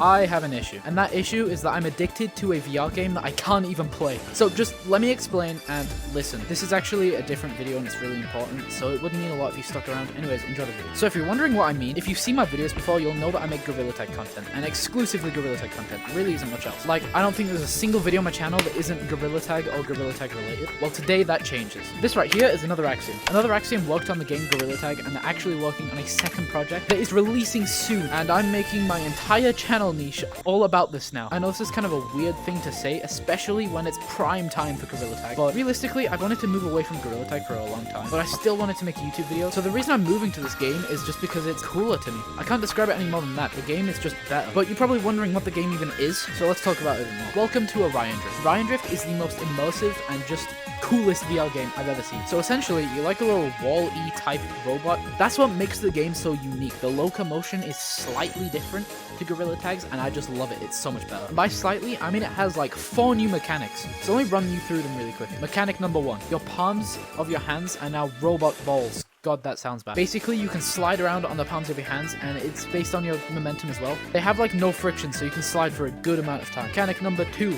I have an issue, and that issue is that I'm addicted to a VR game that I can't even play. So just let me explain and listen. This is actually a different video and it's really important, so it wouldn't mean a lot if you stuck around. Anyways, enjoy the video. So if you're wondering what I mean, if you've seen my videos before, you'll know that I make Gorilla Tag content, and exclusively Gorilla Tag content. Really isn't much else. Like, I don't think there's a single video on my channel that isn't Gorilla Tag or Gorilla Tag related. Well, today that changes. This right here is Another Axiom. Another Axiom worked on the game Gorilla Tag, and they're actually working on a second project that is releasing soon, and I'm making my entire channel niche all about this now. I know this is kind of a weird thing to say, especially when it's prime time for Gorilla Tag, but realistically, I've wanted to move away from Gorilla Tag for a long time, but I still wanted to make YouTube videos, so the reason I'm moving to this game is just because it's cooler to me. I can't describe it any more than that. The game is just better. But you're probably wondering what the game even is, so let's talk about it more. Welcome to Orion Drift. Orion Drift is the most immersive and just coolest VR game I've ever seen. So essentially, you're like a little Wall-E type robot. That's what makes the game so unique. The locomotion is slightly different to Gorilla Tag's, and I just love it. It's so much better. And by slightly, I mean it has like 4 new mechanics. So let me run you through them really quick. Mechanic number 1. Your palms of your hands are now robot balls. God, that sounds bad. Basically, you can slide around on the palms of your hands, and it's based on your momentum as well. They have like no friction, so you can slide for a good amount of time. Mechanic number 2.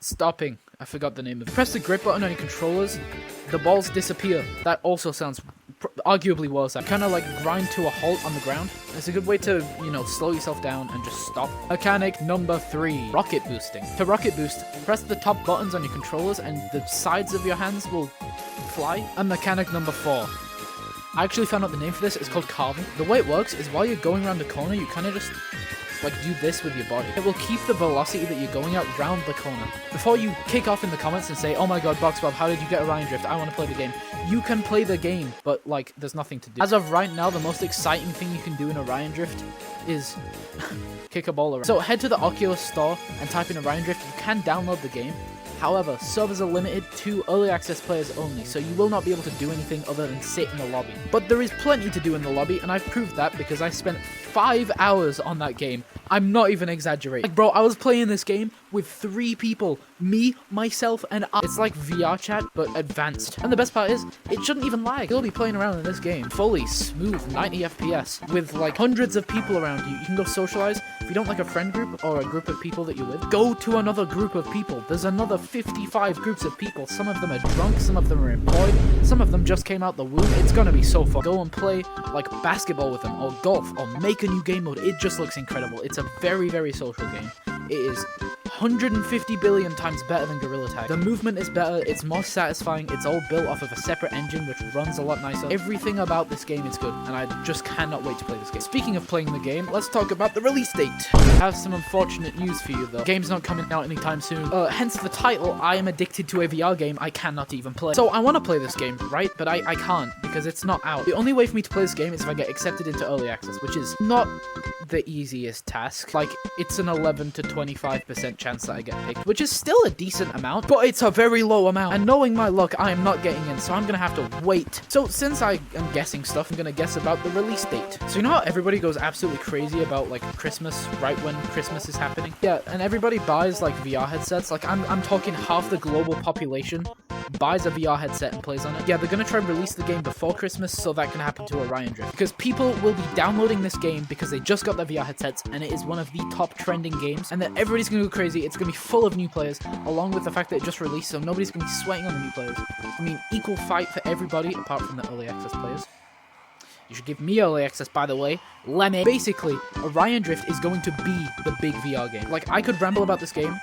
Stopping. I forgot the name of it. Press the grip button on your controllers, the balls disappear. That also sounds arguably worse. I kind of like grind to a halt on the ground. It's a good way to, you know, slow yourself down and just stop. Mechanic number 3. Rocket boosting. To rocket boost, press the top buttons on your controllers and the sides of your hands will fly. And mechanic number 4. I actually found out the name for this. It's called carving. The way it works is while you're going around the corner, you kind of just like do this with your body. It will keep the velocity that you're going at round the corner. Before you kick off in the comments and say, oh my god, BoxBob, how did you get Orion Drift? I want to play the game. You can play the game, but like there's nothing to do. As of right now, the most exciting thing you can do in Orion Drift is kick a ball around. So head to the Oculus store and type in Orion Drift. You can download the game. However, servers are limited to early access players only, so you will not be able to do anything other than sit in the lobby. But there is plenty to do in the lobby, and I've proved that because I spent 5 hours on that game. I'm not even exaggerating. Like, bro, I was playing this game with 3 people. Me, myself, and I. It's like VR chat, but advanced. And the best part is, it shouldn't even lag. You'll be playing around in this game. Fully smooth, 90 FPS, with like hundreds of people around you. You can go socialize. If you don't like a friend group or a group of people that you with, go to another group of people. There's another 55 groups of people. Some of them are drunk, some of them are employed, some of them just came out the womb. It's gonna be so fun. Go and play like basketball with them, or golf, or make a new game mode. It just looks incredible. It's a very, very social game. It is 150 billion times better than Gorilla Tag. The movement is better, it's more satisfying, it's all built off of a separate engine which runs a lot nicer. Everything about this game is good, and I just cannot wait to play this game. Speaking of playing the game, let's talk about the release date. I have some unfortunate news for you though. The game's not coming out anytime soon. Hence the title, I am addicted to a VR game I cannot even play. So I want to play this game, right? But I can't, because it's not out. The only way for me to play this game is if I get accepted into early access, which is not the easiest task. Like, it's an 11 to 25% chance that I get picked, which is still a decent amount, but it's a very low amount. And knowing my luck, I am not getting in, so I'm gonna have to wait. So since I am guessing stuff, I'm gonna guess about the release date. So you know how everybody goes absolutely crazy about like Christmas, right when Christmas is happening? Yeah, and everybody buys like VR headsets. Like I'm talking half the global population buys a VR headset and plays on it. Yeah, they're gonna try and release the game before Christmas so that can happen to Orion Drift. Because people will be downloading this game because they just got their VR headsets and it is one of the top trending games, and then everybody's gonna go crazy. It's gonna be full of new players, along with the fact that it just released, so nobody's gonna be sweating on the new players. I mean, equal fight for everybody apart from the early access players. You should give me early access, by the way. Lemon. Basically, Orion Drift is going to be the big VR game. Like, I could ramble about this game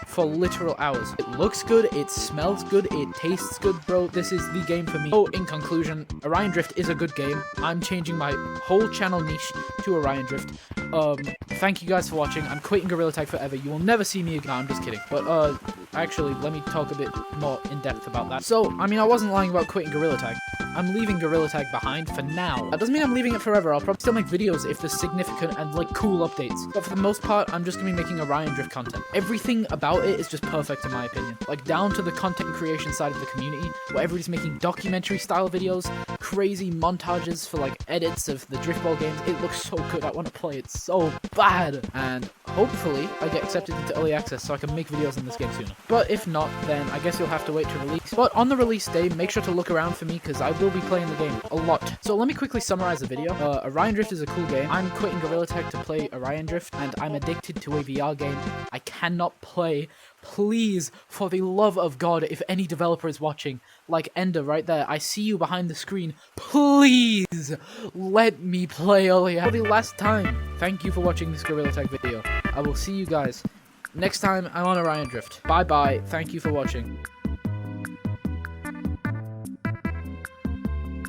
for literal hours. It looks good, it smells good, it tastes good, bro. This is the game for me. So, in conclusion, Orion Drift is a good game. I'm changing my whole channel niche to Orion Drift. Thank you guys for watching. I'm quitting Gorilla Tag forever. You will never see me again. No, I'm just kidding. But, actually, let me talk a bit more in depth about that. So, I mean, I wasn't lying about quitting Gorilla Tag. I'm leaving Gorilla Tag behind for now. That doesn't mean I'm leaving it forever. I'll probably still make videos if there's significant and like cool updates. But for the most part, I'm just gonna be making Orion Drift content. Everything about it is just perfect in my opinion. Like down to the content creation side of the community, where everybody's making documentary style videos, crazy montages for like edits of the driftball games. It looks so good. I want to play it so bad. And hopefully I get accepted into early access so I can make videos on this game sooner. But if not, then I guess you'll have to wait to release. But on the release day, make sure to look around for me because I will be playing the game a lot. So let me quickly summarize the video. Orion Drift is a cool game. I'm quitting Gorilla Tech to play Orion Drift, and I'm addicted to a VR game I cannot play. Please, for the love of God, if any developer is watching, like Ender right there, I see you behind the screen, please let me play earlier for the last time. Thank you for watching this Gorilla Tech video. I will see you guys next time I'm on Orion Drift. Bye bye, thank you for watching.